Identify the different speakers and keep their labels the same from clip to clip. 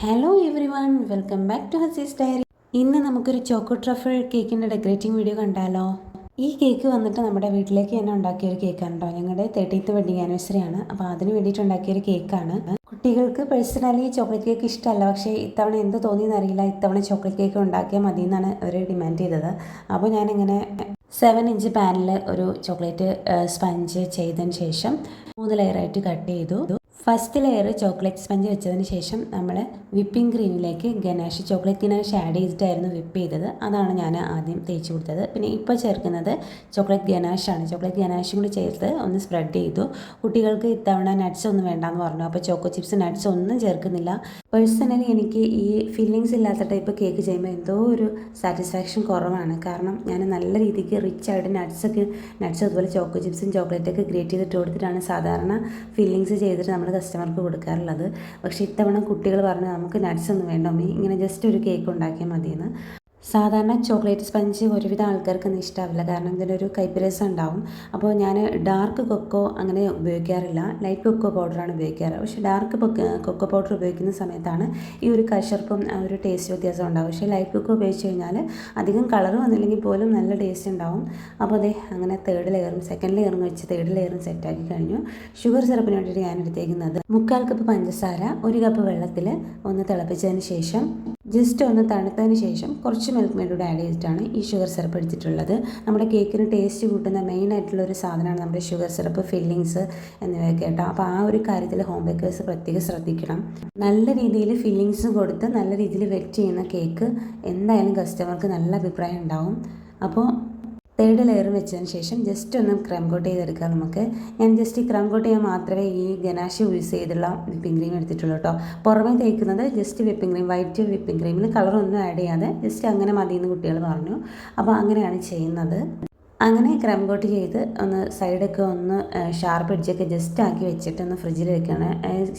Speaker 1: Hello everyone, welcome back to Hasee's diary. ഇന്ന് നമുക്കൊരു choco truffle കേക്കിൻ്റെ ഡെക്കറേറ്റിംഗ് വീഡിയോ കണ്ടാലോ? ഈ കേക്ക് വന്നിട്ട് നമ്മുടെ വീട്ടിലേക്ക് തന്നെ ഉണ്ടാക്കിയൊരു കേക്കാണ് കേട്ടോ. ഞങ്ങളുടെ 30th വെഡിങ് ആനിവേഴ്സറി ആണ്. അപ്പോൾ അതിന് വേണ്ടിയിട്ട് ഉണ്ടാക്കിയൊരു കേക്കാണ്. കുട്ടികൾക്ക് പേഴ്സണലി ചോക്ലേറ്റ് കേക്ക് ഇഷ്ടമല്ല, പക്ഷേ ഇത്തവണ എന്ത് തോന്നിയെന്ന് അറിയില്ല, ഇത്തവണ ചോക്ലേറ്റ് കേക്ക് ഉണ്ടാക്കിയാൽ മതി എന്നാണ് അവർ ഡിമാൻഡ് ചെയ്തത്. അപ്പോൾ ഞാനിങ്ങനെ 7-inch പാനിൽ ഒരു ചോക്ലേറ്റ് സ്പഞ്ച് ചെയ്തതിന് ശേഷം 3 ലെയറായിട്ട് കട്ട് ചെയ്തു. ഫസ്റ്റ് ലെയർ ചോക്ലേറ്റ് സ്പഞ്ച് വെച്ചതിന് ശേഷം നമ്മൾ വിപ്പിംഗ് ക്രീമിലേക്ക് ഗനാഷ് ചോക്ലേറ്റ് ഗനാഷ് ആഡ് ചെയ്തിട്ടായിരുന്നു വിപ്പ് ചെയ്തത്. അതാണ് ഞാൻ ആദ്യം തേച്ച് കൊടുത്തത്. പിന്നെ ഇപ്പോൾ ചേർക്കുന്നത് ചോക്ലേറ്റ് ഗനാഷാണ്. ചോക്ലേറ്റ് ഗനാഷും കൂടി ചേർത്ത് ഒന്ന് സ്പ്രെഡ് ചെയ്തു. കുട്ടികൾക്ക് ഇത്തവണ നട്ട്സ് ഒന്നും വേണ്ടാന്ന് പറഞ്ഞു. അപ്പോൾ ചോക്കോ ചിപ്സ് നട്ട്സ് ഒന്നും ചേർക്കുന്നില്ല. പേഴ്സണലി എനിക്ക് ഈ ഫീലിങ്സ് ഇല്ലാത്ത ടൈപ്പ് കേക്ക് ചെയ്യുമ്പോൾ എന്തോ ഒരു സാറ്റിസ്ഫാക്ഷൻ കുറവാണ്. കാരണം ഞാൻ നല്ല രീതിക്ക് റിച്ച് ആയിട്ട് നട്ട്സ് അതുപോലെ ചോക്കോ ചിപ്സും ചോക്ലേറ്റൊക്കെ ഗ്രേറ്റ് ചെയ്തിട്ട് കൊടുത്തിട്ടാണ് സാധാരണ ഫില്ലിങ്സ് ചെയ്തിട്ട് നമ്മൾ കസ്റ്റമർക്ക് കൊടുക്കാറുള്ളത്. പക്ഷേ ഇത്തവണ കുട്ടികൾ പറഞ്ഞു നമുക്ക് നട്ട്സ് ഒന്നും വേണ്ട മമ്മി, ഇങ്ങനെ ജസ്റ്റ് ഒരു കേക്ക് ഉണ്ടാക്കിയാൽ മതിയെന്ന്. സാധാരണ ചോക്ലേറ്റ് സ്പഞ്ച് ഒരുവിധ ആൾക്കാർക്കൊന്നും ഇഷ്ടമാവില്ല, കാരണം ഇതിനൊരു കയ്പ്പ് ഉണ്ടാവും. അപ്പോൾ ഞാൻ ഡാർക്ക് കൊക്കോ അങ്ങനെ ഉപയോഗിക്കാറില്ല, ലൈറ്റ് കൊക്കോ പൗഡറാണ് ഉപയോഗിക്കാറ്. പക്ഷേ ഡാർക്ക് കൊക്കോ പൗഡർ ഉപയോഗിക്കുന്ന സമയത്താണ് ഈ ഒരു കശർപ്പും ഒരു ടേസ്റ്റ് വ്യത്യാസം ഉണ്ടാവും. പക്ഷേ ലൈറ്റ് കൊക്കോ ഉപയോഗിച്ച് കഴിഞ്ഞാൽ അധികം കളർ വന്നില്ലെങ്കിൽ പോലും നല്ല ടേസ്റ്റ് ഉണ്ടാവും. അപ്പോൾ അതെ, അങ്ങനെ 3rd ലെയറും 2nd ലെയറും വെച്ച് 3rd ലെയറും സെറ്റാക്കി കഴിഞ്ഞു. ഷുഗർ സിറപ്പിന് വേണ്ടിയിട്ട് ഞാൻ എടുത്തേക്കുന്നത് 1/4 കപ്പ് പഞ്ചസാര 1 കപ്പ് വെള്ളത്തിൽ ഒന്ന് തിളപ്പിച്ചതിന് ശേഷം ജസ്റ്റ് ഒന്ന് തണുത്തതിന് ശേഷം കുറച്ച് മിൽക്ക് മെയ്ഡ് ആഡ് ചെയ്തിട്ടാണ് ഈ ഷുഗർ സിറപ്പ് എടുത്തിട്ടുള്ളത്. നമ്മുടെ കേക്കിന് ടേസ്റ്റ് കൂട്ടുന്ന മെയിൻ ആയിട്ടുള്ള ഒരു സാധനമാണ് നമ്മുടെ ഷുഗർ സിറപ്പ്, ഫില്ലിങ്സ് എന്നിവയൊക്കെ കേട്ടോ. അപ്പോൾ ആ ഒരു കാര്യത്തിൽ ഹോം ബേക്കേഴ്സ് പ്രത്യേകം ശ്രദ്ധിക്കണം. നല്ല രീതിയിൽ ഫില്ലിങ്സ് കൊടുത്ത് നല്ല രീതിയിൽ വെറ്റ് ചെയ്യുന്ന കേക്ക് എന്തായാലും കസ്റ്റമർക്ക് നല്ല അഭിപ്രായം ഉണ്ടാവും. അപ്പോൾ 3rd ലെയർ വെച്ചതിന് ശേഷം ജസ്റ്റ് ഒന്ന് ക്രം കോട്ട് ചെയ്തെടുക്കാം നമുക്ക്. ഞാൻ ജസ്റ്റ് ഈ ക്രം കോട്ട് ചെയ്യാൻ മാത്രമേ ഈ ഗനാഷ് യൂസ് ചെയ്തുള്ള വിപ്പിംഗ് ക്രീം എടുത്തിട്ടുള്ളൂ കേട്ടോ. പുറമേ തേക്കുന്നത് just whipping cream, white whipping ക്രീമിൽ കളറൊന്നും ആഡ് ചെയ്യാതെ ജസ്റ്റ് അങ്ങനെ മതിയെന്ന് കുട്ടികൾ പറഞ്ഞു. അപ്പോൾ അങ്ങനെയാണ് ചെയ്യുന്നത്. അങ്ങനെ ക്രം കോട്ട് ചെയ്ത് ഒന്ന് സൈഡൊക്കെ ഒന്ന് ഷാർപ്പ് എഡ്ജൊക്കെ ജസ്റ്റ് ആക്കി വെച്ചിട്ട് ഒന്ന് ഫ്രിഡ്ജിൽ വെക്കുകയാണ്.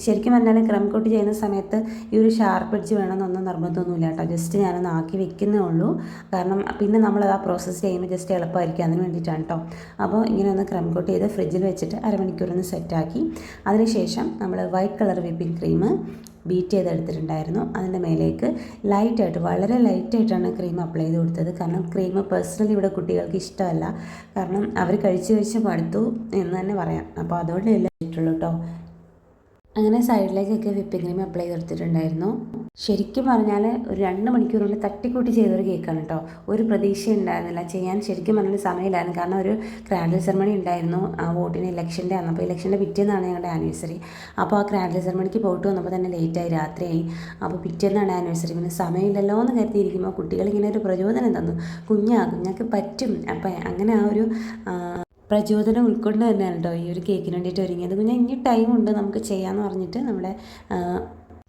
Speaker 1: ശരിക്കും പറഞ്ഞാൽ ക്രം കോട്ട് ചെയ്യുന്ന സമയത്ത് ഈ ഒരു ഷാർപ്പ് എഡ്ജ് വേണമെന്നൊന്നും നിർബന്ധമൊന്നുമില്ല കേട്ടോ. ജസ്റ്റ് ഞാനൊന്ന് ആക്കി വെക്കുന്നേ ഉള്ളൂ. കാരണം പിന്നെ നമ്മളത് ആ പ്രോസസ്സ് ചെയ്യുമ്പോൾ ജസ്റ്റ് എളുപ്പമായിരിക്കും, അതിന് വേണ്ടിയിട്ടാണ് കേട്ടോ. അപ്പോൾ ഇങ്ങനെ ഒന്ന് ക്രം കോട്ട് ചെയ്ത് ഫ്രിഡ്ജിൽ വെച്ചിട്ട് അരമണിക്കൂറൊന്ന് സെറ്റാക്കി അതിനുശേഷം നമ്മൾ white colour whipping cream beat ചെയ്തെടുത്തിട്ടുണ്ടായിരുന്നു. അതിൻ്റെ മേലേക്ക് ലൈറ്റായിട്ട്, വളരെ ലൈറ്റായിട്ടാണ് ക്രീം അപ്ലൈ ചെയ്ത് കൊടുത്തത്. കാരണം ക്രീം പേഴ്സണലി ഇവിടെ കുട്ടികൾക്ക് ഇഷ്ടമല്ല, കാരണം അവർ കഴിച്ച് മടുത്തു എന്ന് തന്നെ പറയാം. അപ്പോൾ അതുകൊണ്ട് എല്ലാം ഇട്ടുള്ളൂ കേട്ടോ. അങ്ങനെ സൈഡിലേക്കൊക്കെ വിപ്പിംഗ് ക്രീം അപ്ലൈ ചെയ്തെടുത്തിട്ടുണ്ടായിരുന്നു. ശരിക്കും പറഞ്ഞാൽ ഒരു 2 മണിക്കൂർ കൊണ്ട് തട്ടിക്കൂട്ടി ചെയ്തൊരു കേക്കാണ് കേട്ടോ. ഒരു പ്രതീക്ഷ ഉണ്ടായിരുന്നില്ല ചെയ്യാൻ. ശരിക്കും പറഞ്ഞാൽ സമയമില്ലായിരുന്നു, കാരണം ഒരു ക്രാൻഡിൽ സെറമണി ഉണ്ടായിരുന്നു ആ വോട്ടിന് ഇലക്ഷൻ്റെ ആണ്. അപ്പോൾ ഇലക്ഷൻ്റെ പിറ്റേന്നാണ് ഞങ്ങളുടെ ആനിവേഴ്സറി. അപ്പോൾ ആ ക്രാൻഡിൽ സെറമണിക്ക് പോയിട്ട് വന്നപ്പോൾ തന്നെ ലേറ്റായി, രാത്രിയായി. അപ്പോൾ പിറ്റേന്നാണ് ആനിവേഴ്സറി. പിന്നെ സമയമില്ലല്ലോ എന്ന് കരുതിയിരിക്കുമ്പോൾ കുട്ടികളിങ്ങനെ ഒരു പ്രചോദനം തന്നു, കുഞ്ഞാൾക്ക് പറ്റും. അപ്പം അങ്ങനെ ആ ഒരു പ്രചോദനം ഉൾക്കൊണ്ട് തന്നെയാണ് കേട്ടോ ഈ ഒരു കേക്കിന് വേണ്ടിയിട്ട് ഒരുങ്ങിയത്. പിന്നെ ഇനി ടൈമുണ്ട് നമുക്ക് ചെയ്യാമെന്ന് പറഞ്ഞിട്ട് നമ്മുടെ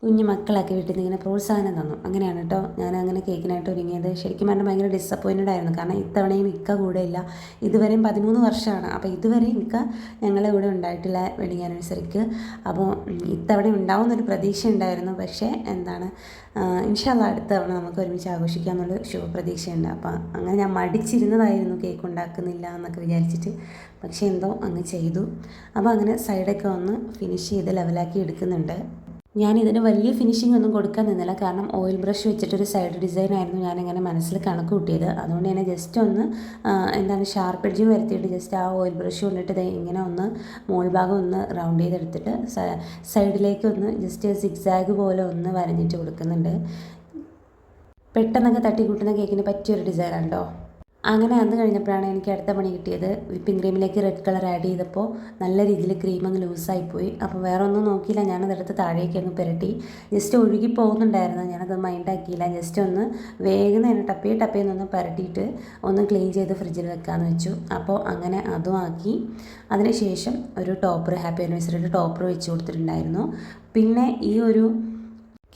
Speaker 1: കുഞ്ഞു മക്കളൊക്കെ വീട്ടിൽ നിന്ന് ഇങ്ങനെ പ്രോത്സാഹനം തന്നു. അങ്ങനെയാണ് കേട്ടോ ഞാൻ അങ്ങനെ കേക്കിനായിട്ട് ഒരുങ്ങിയത്. ശരിക്കും പറഞ്ഞാൽ ഭയങ്കര ഡിസപ്പോയിൻറ്റഡ് ആയിരുന്നു, കാരണം ഇത്തവണയും ഇക്ക കൂടെ ഇല്ല. ഇതുവരെയും 13 വർഷമാണ്. അപ്പോൾ ഇതുവരെ ഇക്ക ഞങ്ങളെ കൂടെ ഉണ്ടായിട്ടില്ല വെഡിങ് ആനിവേഴ്സറിക്ക്. അപ്പോൾ ഇത്തവണ ഉണ്ടാവുമെന്നൊരു പ്രതീക്ഷ ഉണ്ടായിരുന്നു. പക്ഷേ എന്താണ്, ഇൻഷാ അല്ലാഹ് അടുത്ത തവണ നമുക്ക് ഒരുമിച്ച് ആഘോഷിക്കാമെന്നുള്ള ശുഭപ്രതീക്ഷയുണ്ട്. അപ്പോൾ അങ്ങനെ ഞാൻ മടിച്ചിരുന്നതായിരുന്നു കേക്ക് ഉണ്ടാക്കുന്നില്ല എന്നൊക്കെ വിചാരിച്ചിട്ട്. പക്ഷേ എന്തോ അങ്ങ് ചെയ്തു. അപ്പോൾ അങ്ങനെ സൈഡൊക്കെ ഒന്ന് ഫിനിഷ് ചെയ്ത് ലെവലാക്കി എടുക്കുന്നുണ്ട്. ഞാനിതിന് വലിയ ഫിനിഷിംഗ് ഒന്നും കൊടുക്കാൻ നിന്നില്ല, കാരണം ഓയിൽ ബ്രഷ് വെച്ചിട്ടൊരു സൈഡ് ഡിസൈനായിരുന്നു ഞാനിങ്ങനെ മനസ്സിൽ കണക്ക് കൂട്ടിയത്. അതുകൊണ്ട് തന്നെ ജസ്റ്റ് ഒന്ന് ഷാർപ്പ് എഡ്ജ് വരുത്തിയിട്ട് ജസ്റ്റ് ആ ഓയിൽ ബ്രഷ് കൊണ്ടിട്ട് ഇങ്ങനെ ഒന്ന് മോൾ ഭാഗം ഒന്ന് റൗണ്ട് ചെയ്തെടുത്തിട്ട് സൈഡിലേക്ക് ഒന്ന് ജസ്റ്റ് സിഗ്സാഗ് പോലെ ഒന്ന് വരഞ്ഞിട്ട് കൊടുക്കുന്നുണ്ട്. പെട്ടെന്നൊക്കെ തട്ടിക്കൂട്ടുന്ന കേക്കിന് പറ്റിയൊരു ഡിസൈനാണ് കേട്ടോ. അങ്ങനെ അത് കഴിഞ്ഞപ്പോഴാണ് എനിക്ക് അടുത്ത പണി കിട്ടിയത്. വിപ്പിംഗ് ക്രീമിലേക്ക് റെഡ് കളർ ആഡ് ചെയ്തപ്പോൾ നല്ല രീതിയിൽ ക്രീം അങ്ങ് ലൂസായിപ്പോയി. അപ്പോൾ വേറെ ഒന്നും നോക്കിയില്ല, ഞാനതെടുത്ത് താഴേക്ക് അങ്ങ് പുരട്ടി. ജസ്റ്റ് ഒഴുകി പോകുന്നുണ്ടായിരുന്നു, ഞാനത് മൈൻഡാക്കിയില്ല. ജസ്റ്റ് ഒന്ന് വേഗം തന്നെ ടപ്പേന്നൊന്ന് പുരട്ടിയിട്ട് ഒന്ന് ക്ലീൻ ചെയ്ത് ഫ്രിഡ്ജിൽ വെക്കാമെന്ന് വെച്ചു. അപ്പോൾ അങ്ങനെ അതും ആക്കി. അതിനുശേഷം ഒരു ടോപ്പർ, ഹാപ്പി ആനിവേഴ്സറിയുടെ ടോപ്പർ വെച്ച് കൊടുത്തിട്ടുണ്ടായിരുന്നു. പിന്നെ ഈ ഒരു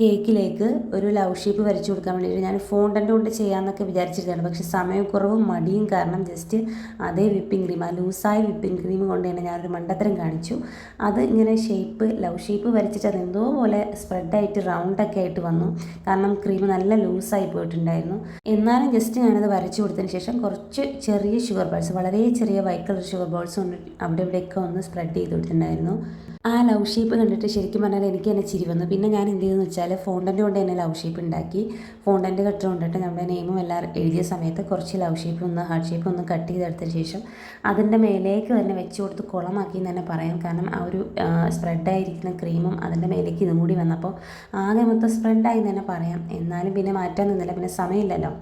Speaker 1: കേക്കിലേക്ക് ഒരു ലവ് ഷേപ്പ് വരച്ചു കൊടുക്കാൻ വേണ്ടിയിട്ട് ഞാൻ ഫോണ്ടൻ്റ് കൊണ്ട് ചെയ്യാമെന്നൊക്കെ വിചാരിച്ചിരുന്നതാണ്. പക്ഷേ സമയക്കുറവും മടിയും കാരണം ജസ്റ്റ് അതേ വിപ്പിംഗ് ക്രീം, ആ ലൂസായ വിപ്പിംഗ് ക്രീം കൊണ്ട് തന്നെ ഞാനൊരു മണ്ടത്തരം കാണിച്ചു. അത് ഇങ്ങനെ ലവ് ഷേപ്പ് വരച്ചിട്ട് അതെന്തോ പോലെ സ്പ്രെഡായിട്ട് റൗണ്ടൊക്കെ ആയിട്ട് വന്നു, കാരണം ക്രീം നല്ല ലൂസായി പോയിട്ടുണ്ടായിരുന്നു. എന്നാലും ജസ്റ്റ് ഞാനത് വരച്ചു കൊടുത്തതിന് ശേഷം കുറച്ച് ചെറിയ ഷുഗർ ബോൾസ്, വളരെ ചെറിയ വൈറ്റ് കളർ ഷുഗർ ബോൾസ് കൊണ്ട് അവിടെ ഇവിടെയൊക്കെ ഒന്ന് സ്പ്രെഡ് ചെയ്ത് കൊടുത്തിട്ടുണ്ടായിരുന്നു. ആ ലവ് ഷേപ്പ് കണ്ടിട്ട് ശരിക്കും പറഞ്ഞാൽ എനിക്ക് തന്നെ ചിരി വന്നു. പിന്നെ ഞാൻ എന്ത് ചെയ്തെന്ന് വെച്ചാൽ ഫോണ്ടൻ്റ് കൊണ്ട് തന്നെ ലവ് ഷേപ്പ് ഉണ്ടാക്കി. ഫോണ്ടൻ്റ് കട്ടർ കൊണ്ടിട്ട് നമ്മുടെ നെയിമും എല്ലാം എഴുതിയ സമയത്ത് കുറച്ച് ലവ് ഷേപ്പ് ഒന്ന് ഹാർട്ട് ഷേപ്പ് ഒന്ന് കട്ട് ചെയ്തെടുത്തതിന് ശേഷം അതിൻ്റെ മേലേക്ക് തന്നെ വെച്ച് കൊടുത്ത് കുളമാക്കി എന്ന് തന്നെ പറയാം. കാരണം ആ ഒരു സ്പ്രെഡായിരിക്കുന്ന ക്രീമും അതിൻ്റെ മേലേക്ക് ഇതും കൂടി വന്നപ്പോൾ ആകെ മൊത്തം സ്പ്രെഡായി എന്ന് തന്നെ പറയാം. എന്നാലും പിന്നെ മാറ്റാൻ നിന്നില്ല, പിന്നെ സമയമില്ലല്ലോ.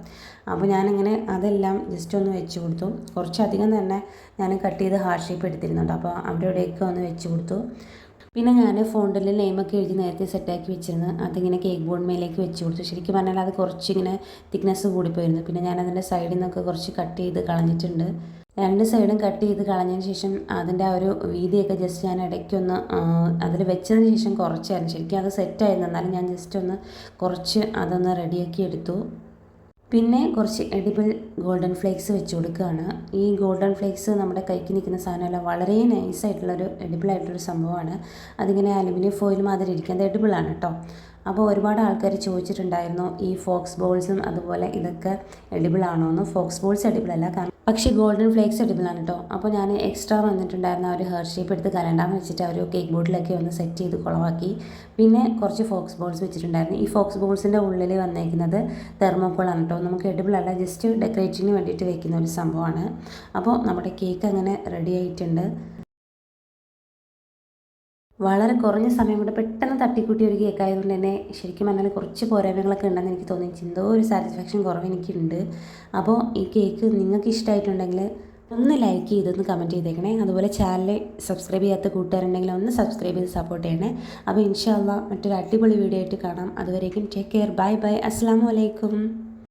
Speaker 1: അപ്പോൾ ഞാനിങ്ങനെ അതെല്ലാം ജസ്റ്റ് ഒന്ന് വെച്ച് കൊടുത്തു. കുറച്ചധികം തന്നെ ഞാൻ കട്ട് ചെയ്ത് ഹാർട്ട് ഷേപ്പ് എടുത്തിരുന്നുണ്ട്. അപ്പോൾ അവിടെ ഇവിടെയൊക്കെ ഒന്ന് വെച്ച് കൊടുത്തു. പിന്നെ ഞാൻ ഫോണ്ടിൽ നെയിമൊക്കെ എഴുതി നേരത്തെ സെറ്റാക്കി വെച്ചിരുന്നു. അതിങ്ങനെ കേക്ക് ബോർഡ് മേലേക്ക് വെച്ച് കൊടുത്തു. ശരിക്കും പറഞ്ഞാൽ അത് കുറച്ചിങ്ങനെ തിക്നെസ് കൂടിപ്പോയിരുന്നു. പിന്നെ ഞാൻ അതിൻ്റെ സൈഡിൽ നിന്നൊക്കെ കുറച്ച് കട്ട് ചെയ്ത് കളഞ്ഞിട്ടുണ്ട്. രണ്ട് സൈഡും കട്ട് ചെയ്ത് കളഞ്ഞതിന് ശേഷം അതിൻ്റെ ആ ഒരു വീതിയൊക്കെ ജസ്റ്റ് ഞാൻ ഇടയ്ക്കൊന്ന് അതിൽ വെച്ചതിന് ശേഷം കുറച്ചായിരുന്നു. ശരിക്കും അത് സെറ്റായിരുന്നു, എന്നാലും ഞാൻ ജസ്റ്റ് ഒന്ന് കുറച്ച് അതൊന്ന് റെഡിയാക്കി എടുത്തു. പിന്നെ കുറച്ച് എഡിബിൾ ഗോൾഡൻ ഫ്ലേക്സ് വെച്ച് കൊടുക്കുകയാണ്. ഈ ഗോൾഡൻ ഫ്ലേക്സ് നമ്മുടെ കൈക്ക് നിൽക്കുന്ന സാധനമല്ല, വളരെ നൈസായിട്ടുള്ളൊരു എഡിബിളായിട്ടുള്ളൊരു സംഭവമാണ്. അതിങ്ങനെ അലുമിനിയം ഫോയിൽ മാതിരി ഇരിക്കുക, അത് എഡിബിളാണ് കേട്ടോ. അപ്പോൾ ഒരുപാട് ആൾക്കാർ ചോദിച്ചിട്ടുണ്ടായിരുന്നു ഈ ഫോക്സ് ബോൾസും അതുപോലെ ഇതൊക്കെ എഡിബിൾ ആണോ എന്ന്. ഫോക്സ് ബോൾസ് എഡിബിൾ അല്ല, പക്ഷേ ഗോൾഡൻ ഫ്ലേക്സ് എഡിബിളാണ് കേട്ടോ. അപ്പോൾ ഞാൻ എക്സ്ട്രാ വന്നിട്ടുണ്ടായിരുന്ന ആ ഒരു ഹെയർ ഷേപ്പ് എടുത്ത് കലണ്ടാന്ന് വെച്ചിട്ട് ആ ഒരു കേക്ക് ബോർഡിലൊക്കെ ഒന്ന് സെറ്റ് ചെയ്ത് കുളവാക്കി. പിന്നെ കുറച്ച് ഫോക്സ് ബോൾസ് വെച്ചിട്ടുണ്ടായിരുന്നു. ഈ ഫോക്സ് ബോൾസിൻ്റെ ഉള്ളിൽ വന്നേക്കുന്നത് തെർമോക്കോളാണ് കേട്ടോ. നമുക്ക് എഡിബിൾ അല്ല, ജസ്റ്റ് ഡെക്കറേറ്റിന് വേണ്ടിയിട്ട് വെക്കുന്ന ഒരു സംഭവമാണ്. അപ്പോൾ നമ്മുടെ കേക്ക് അങ്ങനെ റെഡി ആയിട്ടുണ്ട്. വളരെ കുറഞ്ഞ സമയം കൊണ്ട് പെട്ടെന്ന് തട്ടിക്കൂട്ടിയ ഒരു കേക്ക് ആയതുകൊണ്ട് തന്നെ ശരിക്കും പറഞ്ഞാൽ കുറച്ച് പോരായ്മകളൊക്കെ ഉണ്ടെന്ന് എനിക്ക് തോന്നി. എന്തോ ഒരു സാറ്റിസ്ഫാക്ഷൻ കുറവ് എനിക്കുണ്ട്. അപ്പോൾ ഈ കേക്ക് നിങ്ങൾക്ക് ഇഷ്ടമായിട്ടുണ്ടെങ്കിൽ ഒന്ന് ലൈക്ക് ചെയ്തൊന്ന് കമൻറ്റ് ചെയ്തേക്കണേ. അതുപോലെ ചാനൽ സബ്സ്ക്രൈബ് ചെയ്യാത്ത കൂട്ടുകാരുണ്ടെങ്കിൽ ഒന്ന് സബ്സ്ക്രൈബ് ചെയ്ത് സപ്പോർട്ട് ചെയ്യണേ. അപ്പോൾ ഇൻഷാ അല്ലാഹ് മറ്റൊരു അടിപൊളി വീഡിയോ ആയിട്ട് കാണാം. അതുവരേക്കും ടേക്ക് കെയർ, ബൈ ബൈ, അസ്സലാമു അലൈക്കും.